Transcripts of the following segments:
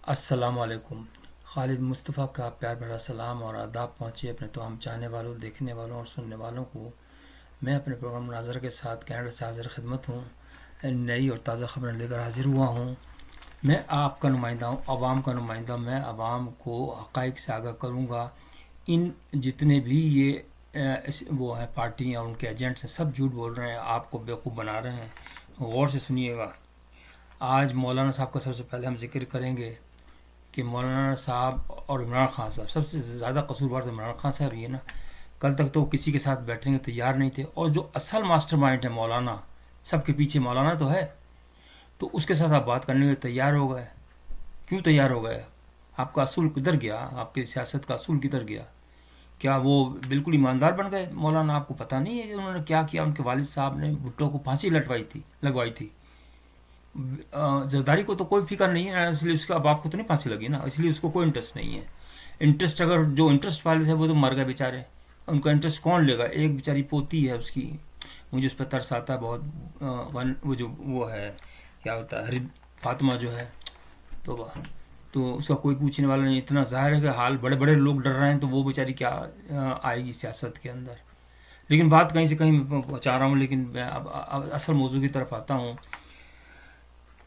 السلام علیکم۔ خالد مصطفیٰ کا پیار بھرا سلام اور آداب پہنچے اپنے تمام چاہنے والوں، دیکھنے والوں اور سننے والوں کو۔ میں اپنے پروگرام مناظر کے ساتھ کینیڈا سے حاضر خدمت ہوں، نئی اور تازہ خبریں لے کر حاضر ہوا ہوں۔ میں آپ کا نمائندہ ہوں، عوام کا نمائندہ۔ میں عوام کو حقائق سے آگاہ کروں گا۔ ان جتنے بھی یہ وہ ہیں پارٹی اور ان کے ایجنٹس ہیں، سب جھوٹ بول رہے ہیں، آپ کو بیوقوف بنا رہے ہیں۔ غور سے سنیے گا۔ آج مولانا صاحب کا سب سے پہلے ہم ذکر کریں گے کہ مولانا صاحب اور عمران خان صاحب سب سے زیادہ قصوروار تو عمران خان صاحب ہی ہے نا۔ کل تک تو کسی کے ساتھ بیٹھنے کے تیار نہیں تھے، اور جو اصل ماسٹر مائنڈ ہے مولانا، سب کے پیچھے مولانا تو ہے، تو اس کے ساتھ آپ بات کرنے کے تیار ہو گئے۔ کیوں تیار ہو گئے؟ آپ کا اصول کدھر گیا؟ آپ کی سیاست کا اصول کدھر گیا؟ کیا وہ بالکل ایماندار بن گئے مولانا؟ آپ کو پتہ نہیں ہے کہ انہوں نے کیا کیا؟ ان کے والد صاحب نے بھٹو کو پھانسی لگوائی تھی۔ زرداری کو تو کوئی فکر نہیں ہے، اس لیے اس کا باپ کو تو نہیں پھانسی لگی نا، اس لیے اس کو کوئی انٹرسٹ نہیں ہے۔ انٹرسٹ اگر جو انٹرسٹ والے تھے وہ تو مر گئے بیچارے، ان کا انٹرسٹ کون لے گا؟ ایک بیچاری پوتی ہے اس کی، مجھے اس پہ ترس آتا ہے بہت۔ وہ جو وہ ہے کیا ہوتا ہے، فاطمہ جو ہے، تو اس کا کوئی پوچھنے والا نہیں۔ اتنا ظاہر ہے کہ حال بڑے بڑے لوگ ڈر رہے ہیں، تو وہ بیچاری کیا آئے گی سیاست کے اندر؟ لیکن بات کہیں سے کہیں میں پہنچا رہا ہوں، لیکن میں اب اصل موضوع کی طرف آتا ہوں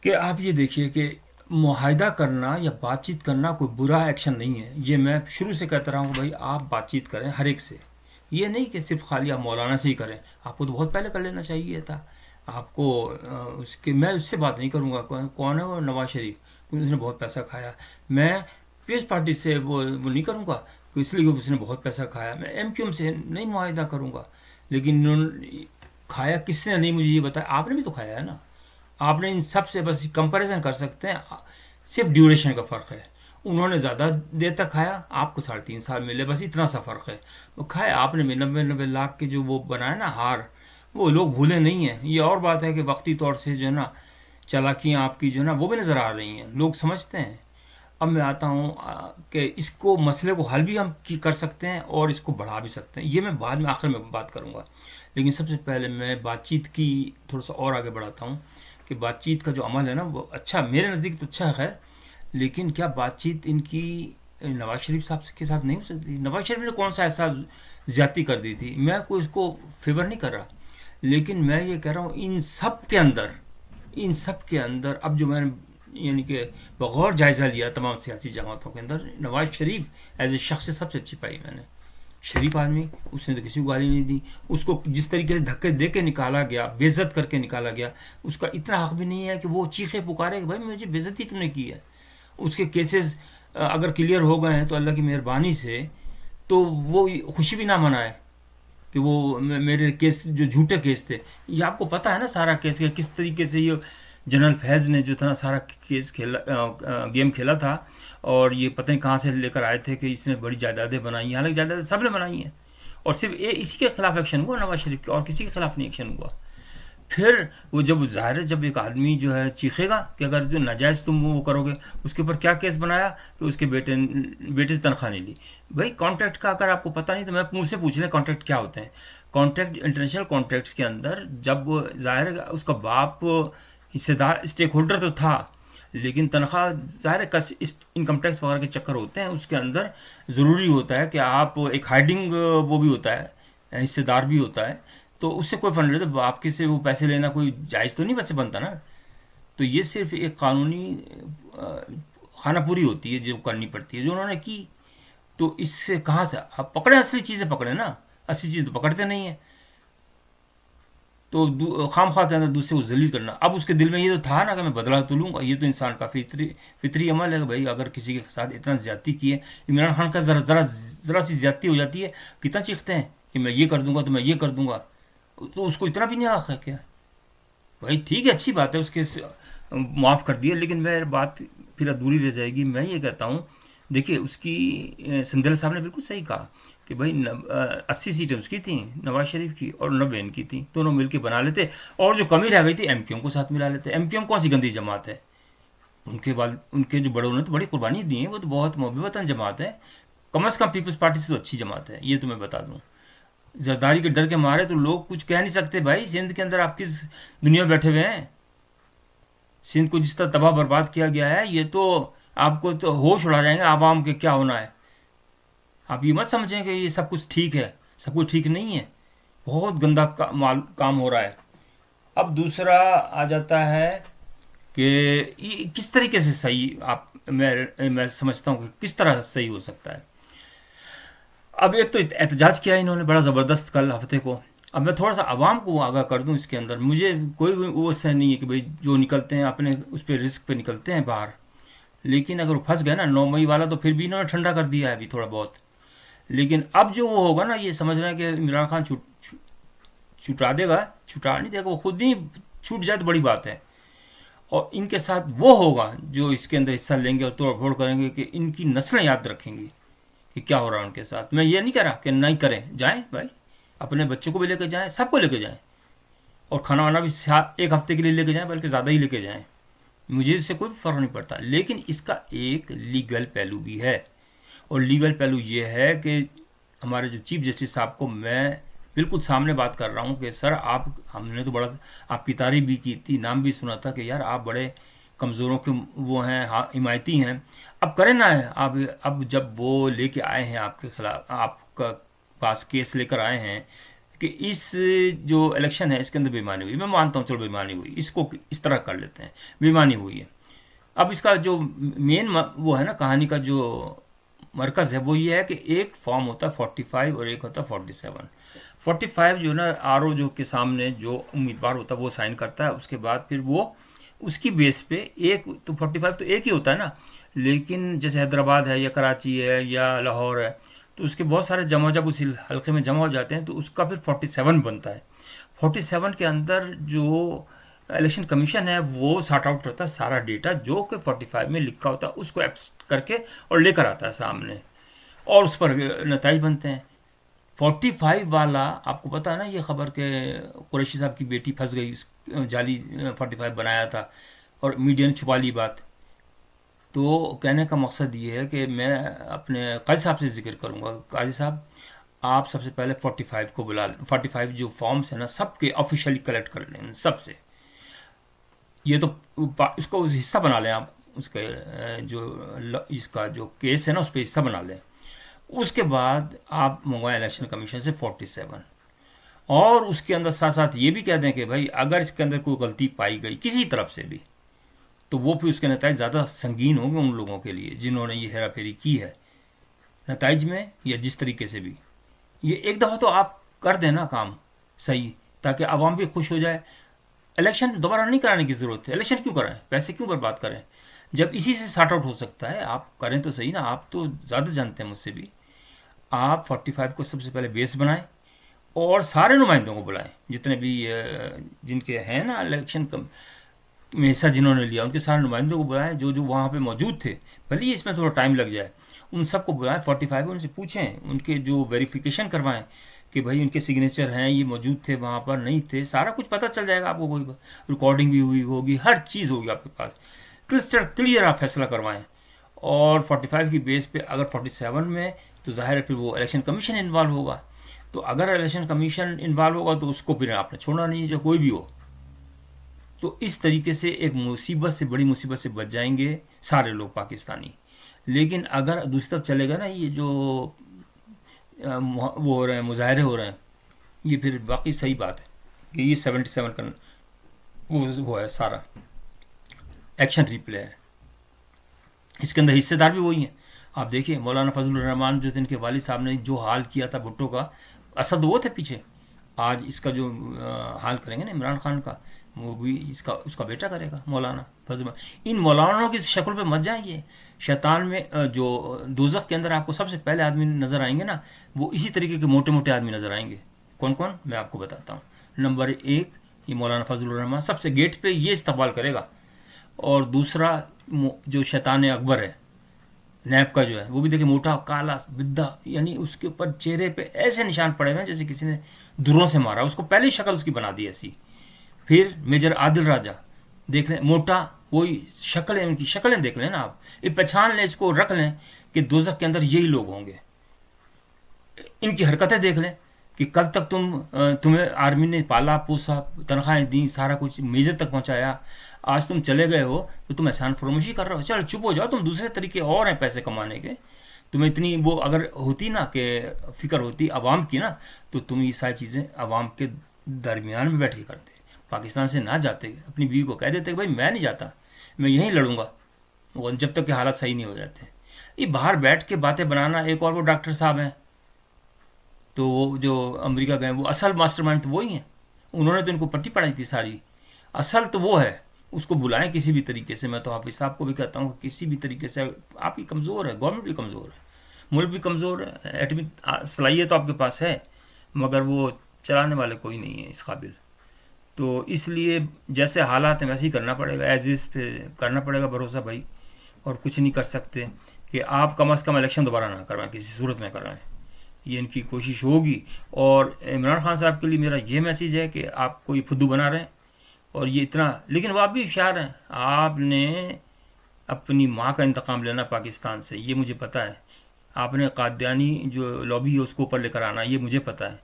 کہ آپ یہ دیکھیے کہ معاہدہ کرنا یا بات چیت کرنا کوئی برا ایکشن نہیں ہے۔ یہ میں شروع سے کہتا رہا ہوں کہ بھائی آپ بات چیت کریں ہر ایک سے، یہ نہیں کہ صرف خالی آپ مولانا سے ہی کریں، آپ کو تو بہت پہلے کر لینا چاہیے تھا۔ آپ کو اس کے میں اس سے بات نہیں کروں گا، کون ہے وہ؟ نواز شریف، کیونکہ اس نے بہت پیسہ کھایا۔ میں پیس پارٹی سے وہ نہیں کروں گا، اس لیے کہ اس نے بہت پیسہ کھایا۔ میں ایم کیو ایم سے نہیں معاہدہ کروں گا، لیکن کھایا کس نے نہیں مجھے یہ بتایا؟ آپ نے بھی تو کھایا ہے نا۔ آپ نے ان سب سے بس کمپیریزن کر سکتے ہیں، صرف ڈیوریشن کا فرق ہے۔ انہوں نے زیادہ دیر تک کھایا، آپ کو 3.5 سال ملے، بس اتنا سا فرق ہے۔ وہ کھایا آپ نے 90 لاکھ کے جو وہ بنایا نا ہار، وہ لوگ بھولے نہیں ہیں۔ یہ اور بات ہے کہ وقتی طور سے جو ہے نا چالاکیاں آپ کی جو ہے نا وہ بھی نظر آ رہی ہیں، لوگ سمجھتے ہیں۔ اب میں آتا ہوں کہ اس کو مسئلے کو حل بھی ہم کر سکتے ہیں اور اس کو بڑھا بھی سکتے ہیں، یہ میں بعد میں آخر میں بات کروں گا۔ لیکن سب سے پہلے میں بات چیت کی تھوڑا سا اور آگے بڑھاتا ہوں کہ بات چیت کا جو عمل ہے نا وہ اچھا، میرے نزدیک تو اچھا ہے خیر، لیکن کیا بات چیت ان کی نواز شریف صاحب کے ساتھ نہیں ہو سکتی؟ نواز شریف نے کون سا ایسا زیادتی کر دی تھی؟ میں کوئی اس کو فیور نہیں کر رہا، لیکن میں یہ کہہ رہا ہوں ان سب کے اندر اب جو میں نے یعنی کہ بغور جائزہ لیا تمام سیاسی جماعتوں کے اندر، نواز شریف ایز اے شخص سے سب سے اچھی پائی میں نے۔ شریف آدمی، اس نے تو کسی کو گالی نہیں دی، اس کو جس طریقے سے دھکے دے کے نکالا گیا، بے عزت کر کے نکالا گیا، اس کا اتنا حق بھی نہیں ہے کہ وہ چیخے پکارے کہ بھائی مجھے بے عزتی تم نے کی ہے۔ اس کے کیسز اگر کلیئر ہو گئے ہیں تو اللہ کی مہربانی سے تو وہ خوشی بھی نہ منائے کہ وہ میرے کیس جو جھوٹے کیس تھے، یہ آپ کو پتہ ہے نا سارا کیس کا کس طریقے سے یہ جنرل فیض نے جو تھا نا سارا کیس گیم کھیلا تھا، اور یہ پتہ نہیں کہاں سے لے کر آئے تھے کہ اس نے بڑی جائیدادیں بنائی ہیں، حالانکہ جائیدادیں سب نے بنائی ہیں، اور صرف اسی کے خلاف ایکشن ہوا نواز شریف کے، اور کسی کے خلاف نہیں ایکشن ہوا۔ پھر وہ جب ظاہر ہے جب ایک آدمی جو ہے چیخے گا کہ اگر جو ناجائز تم وہ کرو گے، اس کے اوپر کیا کیس بنایا کہ اس کے بیٹے سے تنخواہ نہیں لی۔ بھائی کانٹریکٹ کا اگر آپ کو پتہ نہیں تو میں مجھ سے پوچھ لیں کانٹریکٹ کیا ہوتے ہیں۔ کانٹریکٹ انٹرنیشنل کانٹریکٹس کے اندر جب ظاہر ہے اس کا باپ حصے دار اسٹیک ہولڈر تو تھا، لیکن تنخواہ ظاہر ہے انکم ٹیکس وغیرہ کے چکر ہوتے ہیں، اس کے اندر ضروری ہوتا ہے کہ آپ ایک ہائڈنگ وہ بھی ہوتا ہے، حصے دار بھی ہوتا ہے، تو اس سے کوئی فرق نہیں رہتا۔ آپ کے سے وہ پیسے لینا کوئی جائز تو نہیں ویسے بنتا نا۔ تو یہ صرف ایک قانونی خانہ پوری ہوتی ہے جو کرنی پڑتی ہے، جو انہوں نے کی۔ تو اس سے کہاں سے آپ پکڑیں؟ اصلی چیزیں پکڑیں نا، اصلی چیز تو پکڑتے نہیں ہیں۔ تو خام خواہ کے اندر دوسرے کو ذلیل کرنا، اب اس کے دل میں یہ تو تھا نا کہ میں بدلہ تو لوں گا، یہ تو انسان کا فطری عمل ہے کہ بھائی اگر کسی کے ساتھ اتنا زیادتی کی ہے، عمران خان کا ذرا سی زیادتی ہو جاتی ہے کتنا چیختے ہیں کہ میں یہ کر دوں گا تو میں یہ کر دوں گا، تو اس کو اتنا بھی نہیں حق ہے کیا؟ بھائی ٹھیک ہے، اچھی بات ہے اس کے معاف کر دیا، لیکن میں بات پھر ادھوری رہ جائے گی۔ میں یہ کہتا ہوں دیکھیے اس کی سندھل صاحب نے بالکل صحیح کہا کہ بھائی 80 سیٹیں اس کی تھیں نواز شریف کی، اور 90 ان کی تھیں، دونوں مل کے بنا لیتے، اور جو کمی رہ گئی تھی ایم کیو ایم کو ساتھ ملا لیتے۔ ایم کیو ایم کون سی گندی جماعت ہے؟ ان کے جو بڑوں نے تو بڑی قربانی دی ہیں، وہ تو بہت محب وطن جماعت ہے، کم از کم پیپلز پارٹی سے تو اچھی جماعت ہے، یہ تو میں بتا دوں۔ زرداری کے ڈر کے مارے تو لوگ کچھ کہہ نہیں سکتے۔ بھائی سندھ کے اندر آپ کس دنیا میں بیٹھے ہوئے ہیں؟ سندھ کو جس طرح تباہ برباد کیا گیا ہے، یہ تو آپ کو تو ہوش اڑا جائیں گے عوام کے کیا ہونا ہے. آپ یہ مت سمجھیں کہ یہ سب کچھ ٹھیک ہے، سب کچھ ٹھیک نہیں ہے، بہت گندا کام ہو رہا ہے. اب دوسرا آ جاتا ہے کہ یہ کس طریقے سے صحیح میں سمجھتا ہوں کہ کس طرح صحیح ہو سکتا ہے. اب ایک تو احتجاج کیا انہوں نے بڑا زبردست کل ہفتے کو. اب میں تھوڑا سا عوام کو آگاہ کر دوں اس کے اندر. مجھے کوئی وہ سے نہیں ہے کہ بھئی جو نکلتے ہیں اپنے اس پہ رسک پہ نکلتے ہیں باہر، لیکن اگر وہ پھنس گئے نا 9 مئی والا تو پھر بھی انہوں نے ٹھنڈا کر دیا ہے ابھی تھوڑا بہت. لیکن اب جو وہ ہوگا نا، یہ سمجھ رہے ہیں کہ عمران خان چھٹا دے گا، چھٹا نہیں دے گا، وہ خود ہی چھوٹ جائے تو بڑی بات ہے. اور ان کے ساتھ وہ ہوگا جو اس کے اندر حصہ لیں گے اور توڑ پھوڑ کریں گے کہ ان کی نسلیں یاد رکھیں گی کہ کیا ہو رہا ہے ان کے ساتھ. میں یہ نہیں کہہ رہا کہ نہیں کریں، جائیں بھائی، اپنے بچوں کو بھی لے کے جائیں، سب کو لے کے جائیں، اور کھانا وانا بھی ایک ہفتے کے لیے لے کے جائیں، بلکہ زیادہ ہی لے کے جائیں. مجھے اس سے کوئی فرق نہیں پڑتا. لیکن اس کا ایک لیگل پہلو بھی ہے، اور لیگل پہلو یہ ہے کہ ہمارے جو چیف جسٹس صاحب کو میں بالکل سامنے بات کر رہا ہوں کہ سر آپ، ہم نے تو بڑا آپ کی تعریف بھی کی تھی، نام بھی سنا تھا کہ یار آپ بڑے کمزوروں کے وہ ہیں، حمایتی ہیں. اب کریں نا آپ. اب جب وہ لے کے آئے ہیں آپ کے خلاف، آپ کا پاس کیس لے کر آئے ہیں کہ اس جو الیکشن ہے اس کے اندر بےایمانی ہوئی، میں مانتا ہوں چلو بےایمانی ہوئی، اس کو اس طرح کر لیتے ہیں، بےایمانی ہوئی ہے. اب اس کا جو مین وہ ہے نا کہانی کا جو مرکز ہے وہ یہ ہے کہ ایک فارم ہوتا ہے 45 اور ایک ہوتا ہے 47. 45 جو نا آر او جو کے سامنے جو امیدوار ہوتا ہے وہ سائن کرتا ہے، اس کے بعد پھر وہ اس کی بیس پہ ایک تو 45 تو ایک ہی ہوتا ہے نا. لیکن جیسے حیدرآباد ہے یا کراچی ہے یا لاہور ہے تو اس کے بہت سارے جمع جب اسی حلقے میں جمع ہو جاتے ہیں تو اس کا پھر 47 بنتا ہے. 47 کے اندر جو الیکشن کمیشن ہے وہ سارٹ آؤٹ کرتا ہے سارا ڈیٹا جو کہ 45 میں لکھا ہوتا ہے، اس کو ایپس کر کے اور لے کر آتا ہے سامنے، اور اس پر نتائج بنتے ہیں. 45 والا آپ کو پتا ہے نا یہ خبر کہ قریشی صاحب کی بیٹی پھنس گئی، اس جعلی 45 بنایا تھا اور میڈیا نے چھپا لی بات. تو کہنے کا مقصد یہ ہے کہ میں اپنے قاضی صاحب سے ذکر کروں گا، قاضی صاحب آپ سب سے پہلے 45 کو بلا لیں، 45 جو فارمز ہیں نا سب کے آفیشیلی کلیکٹ کر لیں سب سے. یہ تو اس کو حصہ بنا لیں آپ، اس کے جو اس کا جو کیس ہے نا اس پہ حصہ بنا لیں. اس کے بعد آپ منگوائیں الیکشن کمیشن سے 47، اور اس کے اندر ساتھ ساتھ یہ بھی کہہ دیں کہ بھائی اگر اس کے اندر کوئی غلطی پائی گئی کسی طرف سے بھی تو وہ پھر اس کے نتائج زیادہ سنگین ہوں گے ان لوگوں کے لیے جنہوں نے یہ ہیرا پھیری کی ہے نتائج میں یا جس طریقے سے بھی. یہ ایک دفعہ تو آپ کر دیں نا کام صحیح، تاکہ عوام بھی خوش ہو جائے. الیکشن دوبارہ نہیں کرانے کی ضرورت ہے. الیکشن کیوں کرائیں، پیسے کیوں برباد کریں جب اسی سے سارٹ آؤٹ ہو سکتا ہے. آپ کریں تو صحیح نا، آپ تو زیادہ جانتے ہیں مجھ سے بھی. آپ 45 کو سب سے پہلے بیس بنائیں اور سارے نمائندوں کو بلائیں جتنے بھی جن کے ہیں نا الیکشن میں حصہ جنہوں نے لیا، ان کے سارے نمائندوں کو بلائیں جو جو وہاں پہ موجود تھے، بھلے ہی اس میں تھوڑا ٹائم لگ جائے. ان سب کو بلائیں 45، ان سے پوچھیں، ان کے جو ویریفیکیشن کروائیں کہ بھائی ان کے سگنیچر ہیں، یہ موجود تھے وہاں پر نہیں تھے، سارا کچھ پتہ چل جائے گا آپ کو. کوئی ریکارڈنگ بھی ہوئی ہوگی، ہر چیز ہوگی آپ کے پاس. کرسٹل کلیئر آپ فیصلہ کروائیں. اور 45 کی بیس پہ اگر 47 میں تو ظاہر ہے پھر وہ الیکشن کمیشن انوالو ہوگا. تو اگر الیکشن کمیشن انوالو ہوگا تو اس کو پھر آپ نے چھوڑنا نہیں جو کوئی بھی ہو. تو اس طریقے سے ایک مصیبت سے، بڑی مصیبت سے بچ جائیں گے سارے لوگ پاکستانی. لیکن اگر دوسری طرف چلے گا نا یہ جو وہ ہو رہے ہیں، مظاہرے ہو رہے ہیں، یہ پھر باقی صحیح بات ہے کہ یہ 77 کا وہ ہے سارا ایکشن ریپلے ہے. اس کے اندر حصے دار بھی وہی ہیں. آپ دیکھیے مولانا فضل الرحمان جو تھے ان کے والد صاحب نے جو حال کیا تھا بھٹو کا، اصل تو وہ تھے پیچھے. آج اس کا جو حال کریں گے نا عمران خان کا، وہ بھی اس کا بیٹا کرے گا مولانا فضل. ان مولانوں کی شکل پہ مت جائیں. یہ شیطان میں جو دوزخ کے اندر آپ کو سب سے پہلے آدمی نظر آئیں گے نا، وہ اسی طریقے کے موٹے موٹے آدمی نظر آئیں گے. کون کون میں آپ کو بتاتا ہوں. نمبر 1 یہ مولانا فضل الرحمان سب سے گیٹ پہ یہ استقبال کرے گا. اور دوسرا جو شیطان اکبر ہے نیب کا جو ہے، وہ بھی دیکھیں موٹا کالا بدھا، یعنی اس کے اوپر چہرے پہ ایسے نشان پڑے ہوئے ہیں جیسے کسی نے دروں سے مارا. اس کو پہلی شکل اس کی بنا دی ایسی. پھر میجر عادل راجہ دیکھ لیں، موٹا، وہی شکلیں، ان کی شکلیں دیکھ لیں نا آپ، یہ پہچان لیں، اس کو رکھ لیں کہ دوزخ کے اندر یہی لوگ ہوں گے. ان کی حرکتیں دیکھ لیں کہ کل تک تمہیں آرمی نے پالا پوسا، تنخواہیں دیں، سارا کچھ میزر تک پہنچایا، آج تم چلے گئے ہو تو تم احسان فراموشی کر رہے ہو. چلو چپ ہو جاؤ، تم دوسرے طریقے اور ہیں پیسے کمانے کے. تمہیں اتنی وہ اگر ہوتی نا کہ فکر ہوتی عوام کی نا، تو تم یہ ساری چیزیں عوام کے درمیان میں بیٹھ کے کرتے. پاکستان سے نہ جاتے، اپنی بیوی کو کہہ دیتے کہ بھائی میں نہیں جاتا، میں یہیں لڑوں گا جب تک کہ حالات صحیح نہیں ہو جاتے. یہ باہر بیٹھ کے باتیں بنانا. ایک اور وہ ڈاکٹر صاحب ہیں تو وہ جو امریکہ گئے، وہ اصل ماسٹر مائنڈ تو وہی ہیں. انہوں نے تو ان کو پٹی پڑھائی تھی ساری. اصل تو وہ ہے. اس کو بلائیں کسی بھی طریقے سے. میں تو حافظ صاحب کو بھی کہتا ہوں کہ کسی بھی طریقے سے. آپ کی کمزور ہے، گورنمنٹ بھی کمزور ہے، ملک بھی کمزور ہے، ایٹمی صلاحیت تو آپ کے پاس ہے مگر وہ چلانے والے کوئی نہیں ہے اس قابل. تو اس لیے جیسے حالات ہیں ویسے ہی کرنا پڑے گا، ایز از پہ کرنا پڑے گا بھروسہ بھائی. اور کچھ نہیں کر سکتے کہ آپ کم از کم الیکشن دوبارہ نہ کروائیں، کسی صورت میں کروائیں. یہ ان کی کوشش ہوگی. اور عمران خان صاحب کے لیے میرا یہ میسیج ہے کہ آپ کو یہ پھدو بنا رہے ہیں اور یہ اتنا، لیکن وہ آپ بھی ہوشیار ہیں. آپ نے اپنی ماں کا انتقام لینا پاکستان سے، یہ مجھے پتہ ہے. آپ نے قادیانی جو لابی ہے اس کو اوپر لے کر آنا، یہ مجھے پتہ ہے.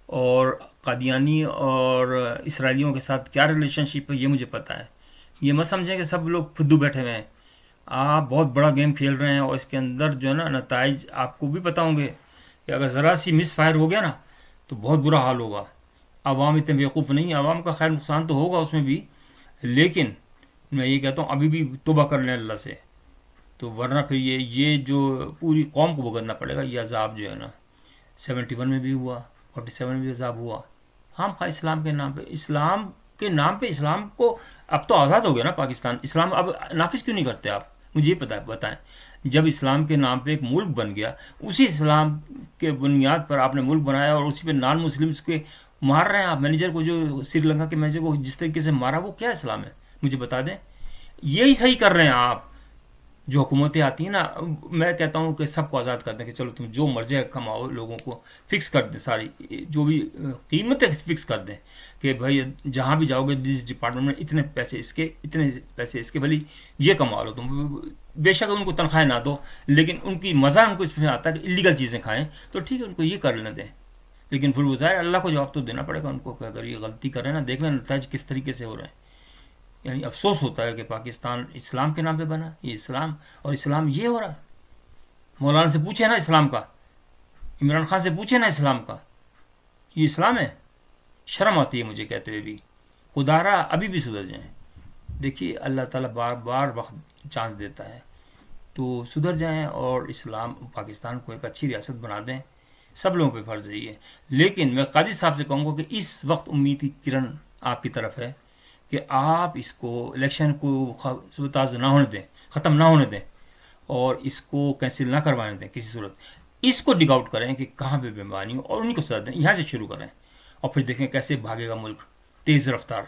اور قادیانی اور اسرائیلیوں کے ساتھ کیا ریلیشن شپ ہے یہ مجھے پتہ ہے. یہ مت سمجھیں کہ سب لوگ پھدو بیٹھے ہوئے ہیں. آپ بہت بڑا گیم کھیل رہے ہیں اور اس کے اندر جو ہے نا نتائج آپ کو بھی پتہ ہوں گے کہ اگر ذرا سی مس فائر ہو گیا نا تو بہت برا حال ہوگا. عوام اتنے بیوقوف نہیں، عوام کا خیر نقصان تو ہوگا اس میں بھی، لیکن میں یہ کہتا ہوں ابھی بھی توبہ کر لیں اللہ سے. تو ورنہ پھر یہ جو پوری قوم کو بھگتنا پڑے گا یہ عذاب جو ہے نا. 71 میں بھی ہوا، 47 میں بھی عذاب ہوا. ہم خواہ اسلام کے نام پہ، اسلام کے نام پہ اسلام کو اب تو آزاد ہو گیا نا پاکستان. اسلام اب نافذ کیوں نہیں کرتے آپ؟ مجھے یہ پتہ ہے، بتائیں. جب اسلام کے نام پہ ایک ملک بن گیا، اسی اسلام کے بنیاد پر آپ نے ملک بنایا اور اسی پہ نان مسلمس کے مار رہے ہیں آپ. مینیجر کو، جو سری لنکا کے مینیجر کو جس طریقے سے مارا، وہ کیا اسلام ہے؟ مجھے بتا دیں. یہی صحیح کر رہے ہیں آپ. جو حکومتیں آتی ہیں نا، میں کہتا ہوں کہ سب کو آزاد کر دیں کہ چلو تم جو مرضی کماؤ، لوگوں کو فکس کر دیں، ساری جو بھی قیمتیں فکس کر دیں کہ بھائی جہاں بھی جاؤ گے جس ڈپارٹمنٹ میں اتنے پیسے اس کے، اتنے پیسے اس کے، بھلی یہ کما لو تم. بے شک ان کو تنخواہیں نہ دو، لیکن ان کی مزہ ان کو اس میں آتا ہے کہ اللیگل چیزیں کھائیں، تو ٹھیک ہے ان کو یہ کر لینے دیں. لیکن پھر وہ ظاہر اللہ کو جواب تو دینا پڑے گا ان کو کہ اگر یہ غلطی کر رہے ہیں نا، دیکھ لیں نتائج کس طریقے سے ہو رہے ہیں. یعنی افسوس ہوتا ہے کہ پاکستان اسلام کے نام پہ بنا، یہ اسلام اور اسلام یہ ہو رہا ہے. مولانا سے پوچھے نا اسلام کا، عمران خان سے پوچھے نا اسلام کا، یہ اسلام ہے؟ شرم آتی ہے مجھے کہتے ہوئے بھی. خدا را ابھی بھی سدھر جائیں. دیکھیے اللہ تعالیٰ بار بار وقت چانس دیتا ہے، تو سدھر جائیں اور اسلام پاکستان کو ایک اچھی ریاست بنا دیں. سب لوگوں پہ فرض ہے یہ. لیکن میں قاضی صاحب سے کہوں گا کہ اس وقت امید کی کرن آپ کی طرف ہے کہ آپ اس کو الیکشن کو سبتاز نہ ہونے دیں، ختم نہ ہونے دیں، اور اس کو کینسل نہ کروانے دیں کسی صورت. اس کو ڈگ آؤٹ کریں کہ کہاں پہ بیماری ہو اور انہیں کو سزا دیں. یہاں سے شروع کریں اور پھر دیکھیں کیسے بھاگے گا ملک تیز رفتار.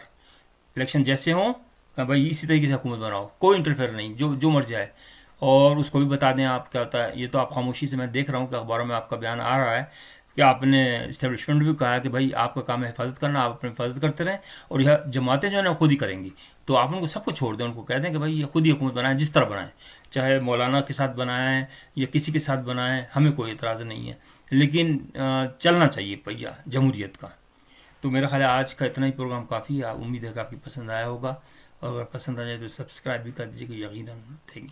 الیکشن جیسے ہوں کہ بھائی اسی طریقے سے حکومت بناؤ، کوئی انٹرفیئر نہیں، جو مرضی آئے. اور اس کو بھی بتا دیں آپ کیا ہوتا ہے. یہ تو آپ خاموشی سے، میں دیکھ رہا ہوں کہ اخباروں میں آپ کا بیان آ رہا ہے کہ آپ نے اسٹیبلشمنٹ بھی کہا ہے کہ بھائی آپ کا کام ہے حفاظت کرنا، آپ اپنی حفاظت کرتے رہیں اور یہ جماعتیں جو ہیں نا خود ہی کریں گی. تو آپ ان کو سب کو چھوڑ دیں، ان کو کہہ دیں کہ بھائی یہ خود ہی حکومت بنائیں، جس طرح بنائیں، چاہے مولانا کے ساتھ بنائیں یا کسی کے ساتھ بنائیں، ہمیں کوئی اعتراض نہیں ہے. لیکن چلنا چاہیے پہیا جمہوریت کا. تو میرا خیال ہے آج کا اتنا ہی پروگرام کافی ہے. امید ہے کہ آپ کی پسند آیا ہوگا، اور اگر پسند آ جائے تو سبسکرائب بھی کر دیجیے کہ یقیناً. Thank you.